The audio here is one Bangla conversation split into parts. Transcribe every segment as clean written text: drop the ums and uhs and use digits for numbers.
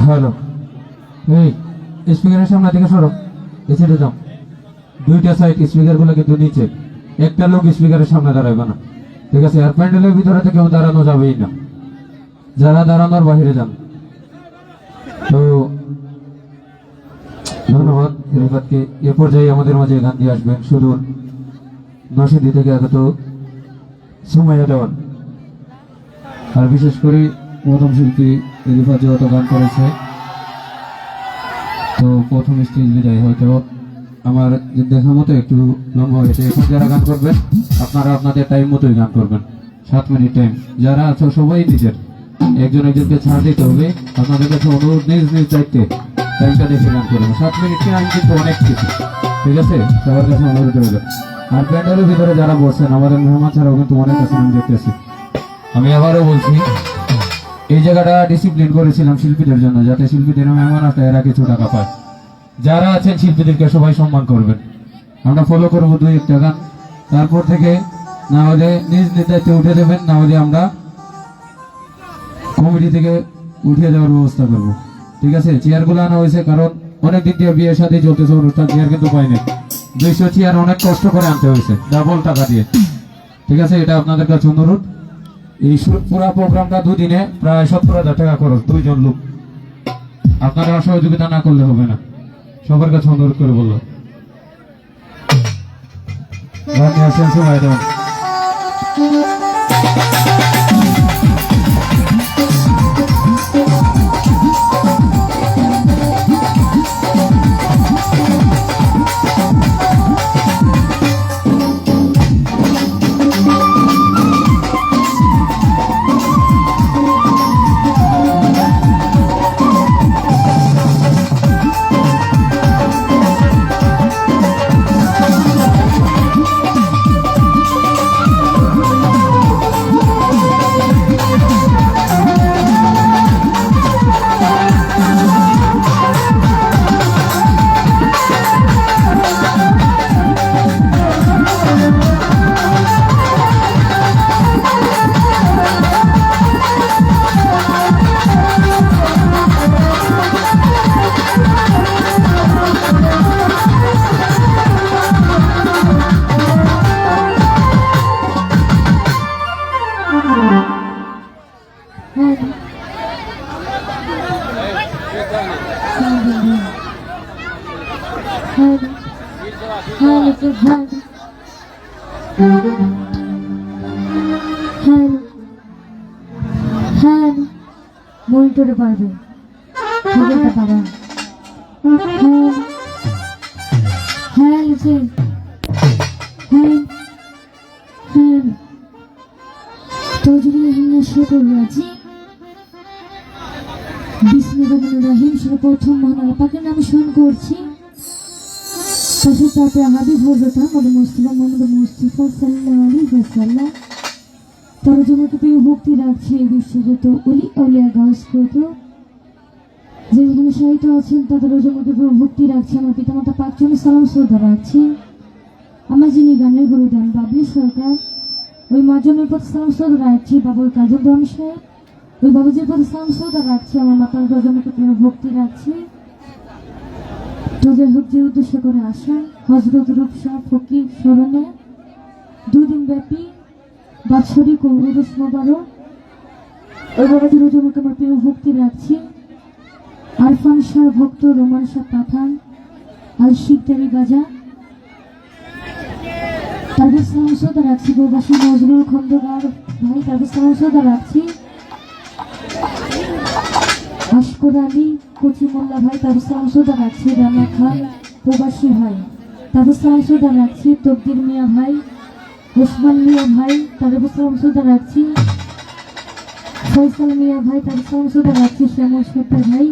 হ্যালো, এই স্পিকারের সামনে থেকে সরো, এসে যাও। দুইটা সাইড স্পিকার গুলো কিন্তু নিচে, একটা লোক স্পিকারের সামনে দাঁড়াবে না, ঠিক আছে? আর প্যান্ডেলের ভিতরে থেকে দাঁড়ানো যাবেই না, যারা দাঁড়ানোর বাহিরে যান। তো ধন্যবাদ রিফাতকে। এ পর্যায়ে আমাদের মাঝে গান দিয়ে আসবেন সুদূর নরসিংদী থেকে আগত সুমাইয়া দেওয়ান। আর বিশেষ করে প্রথম শিল্পী রিফাত যেহেতু গান করেছে, তো প্রথম স্টেজ বিদায় হয়তো আমার দেখা মতো একটু লম্বা হয়েছে। এখন যারা গান করবেন আপনারা আপনাদের টাইম মতোই গান করবেন, 7 মিনিট টাইম। যারা আছো সবাই নিজের একজন একজনকে ছাড় দিতে হবে। আপনাদের কাছে অনুরোধ, নিজ নিজ দায়িত্বে টাইমটা দেখে গান করবেন। 7 মিনিট টাইম কিন্তু অনেক কিছু, ঠিক আছে? সবার কাছে অনুরোধ রইল। আর প্যান্ডেলের ভিতরে যারা বসছেন, আমাদের মেহমান ছাড়াও কিন্তু অনেক আছে, আমি দেখতেছি। আমি আবারও বলছি, এই জায়গাটা ডিসিপ্লিন করেছিলাম শিল্পীদের জন্য, যাতে শিল্পীদের মেহমান আসলে এরা কিছু টাকা পায়। যারা আছেন শিল্পীদেরকে সবাই সম্মান করবেন। আমরা ফলো করবো 2-1টা গান, তারপর থেকে না হলে নিজ নিজ দায়িত্বে উঠে দেবেন, না হলে আমরা কমিটি থেকে উঠিয়ে দেওয়ার ব্যবস্থা করব, ঠিক আছে? চেয়ারগুলো আনা হয়েছে কারণ অনেক দিন দিয়ে বিয়ের সাথে চলতেছে অনুষ্ঠান, চেয়ার কিন্তু পাইনি। 200 চেয়ার অনেক কষ্ট করে আনতে হয়েছে, ডাবল টাকা দিয়ে, ঠিক আছে? এটা আপনাদের কাছে অনুরোধ। এই পুরো প্রোগ্রামটা 2 দিনে প্রায় 70,000 টাকা খরচ, 2 জন লোক। আপনারা সহযোগিতা না করলে হবে না, সবার কাছে অনুরোধ করে বললো। হ্যালো হ্যালো হ্যালো হ্যালো মনিটরে পারবে খবরটা পাবা হ্যালো হ্যালো যে হ্যালো হ্যালো তজরিহিনা শুকুর রাজি বিসমিল্লাহির সর্বপ্রথম মহান আল্লাহ পাকের নামে স্মরণ করছি। তারপরে হাবিব হযরত মুহাম্মদ মুস্তাফা সাল্লাল্লাহু আলাইহি ওয়াসাল্লাম তার জন্য প্রিয় ভক্তি রাখছি বিশ্বগত অলি আউলিয়া গাউস কত যেখানে সাহিত্য আছেন তাদের জন্য প্রিয় ভক্তি রাখছি। আমার পিতামাতা পাঁচজনের সালাম শ্রদ্ধা রাখছি। আমার যিনি গানের গুরু দেন বাবলি সরকার ওই মাধ্যমের প্রতি সালাম শ্রদ্ধা রাখছি। বাবুল কাজল দেওয়ান সাহেব ওই বাবুজির প্রতি সালাম শ্রদ্ধা রাখছি। আমার মাতার জনকে প্রিয় ভক্তি রাখছি। তো যাই হোক যে উদ্দেশ্য করে আসেন হজরত রূপসা ফকির স্মরণে 2 দিন ব্যাপী বাৎসরিক ও উরুস মোবারক ওই বাবাজির জনকে আমার প্রিয় ভক্তি রাখছি। আরফান শাহ ভক্ত রোমান শাহ পাঠান আল শিকদারি গাজা তারপর সালাম শ্রদ্ধা রাখছি। প্রবাসী নজরুল খন্দকার ভাই তারপর সালাম শ্রদ্ধা রাখছি। আশকর আলী কচি মোল্লা ভাই তারপর সালাম শ্রদ্ধা রাখছি। রানা খান প্রবাসী ভাই তারপর সালাম শ্রদ্ধা রাখছি। তকদির মিয়া ভাই ওসমান মিয়া ভাই তারপর সালাম শ্রদ্ধা রাখছি। ফয়সাল মিয়া ভাই তারপর সালাম শ্রদ্ধা রাখছি। শ্যামল সত্তার ভাই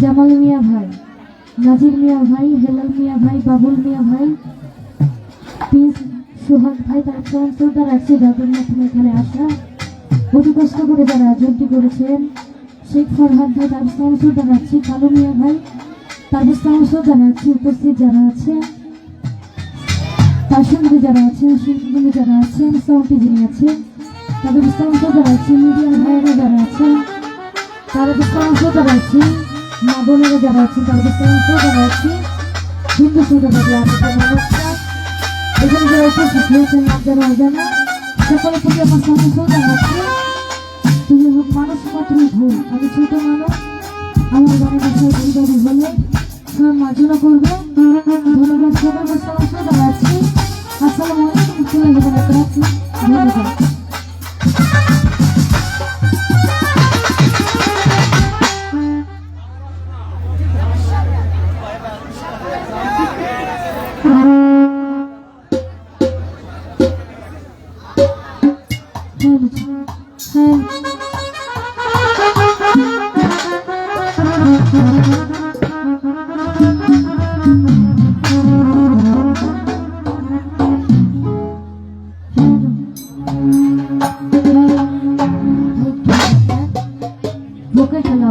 জামাল মিয়া ভাই নাজির মিয়া ভাই হেলাল মিয়া ভাই বাবুল মিয়া ভাই প্রিন্স সোহাগ ভাই তার সালাম শ্রদ্ধা রাখছি। যাদের মাধ্যমে এখানে আসা অতি কষ্ট করে যারা আয়োজনটি করেছেন শেখ ফরহাদ ভাই তার সালাম শ্রদ্ধা রাখছি। কালু মিয়া ভাই তারপর সালাম শ্রদ্ধা রাখছি। উপস্থিত যারা আছেন তার সঙ্গে যারা আছেন শিল্পীগুলি যারা আছেন সাউন্ডটি যিনি আছেন তাদের সালাম শ্রদ্ধা রাখছি। মিডিয়ার ভাইয়েরা যারা আছেন তাদের সালাম শ্রদ্ধা রাখছি। মা বোনেরা যারা আছেন তাদের সালাম শ্রদ্ধা রাখছি। হিন্দু শ্রদ্ধা থাকলে আপনাদের নমস্কার। এখানে যারা উপস্থিত হয়েছেন যারা অজানা সকলের প্রতি আমার সালাম শ্রদ্ধা রাখছি। তুমি হোক মানুষ মাত্র ভুল আমি ছোট মানুষ আমার গানের বাসায় পরিবারই হলে সব মার্জনা করবে। ধন্যবাদ সবাই সালাম শ্রদ্ধা রাখছি। আসসালামু আলাইকুম ধন্যবাদ। ভোকাল খেলা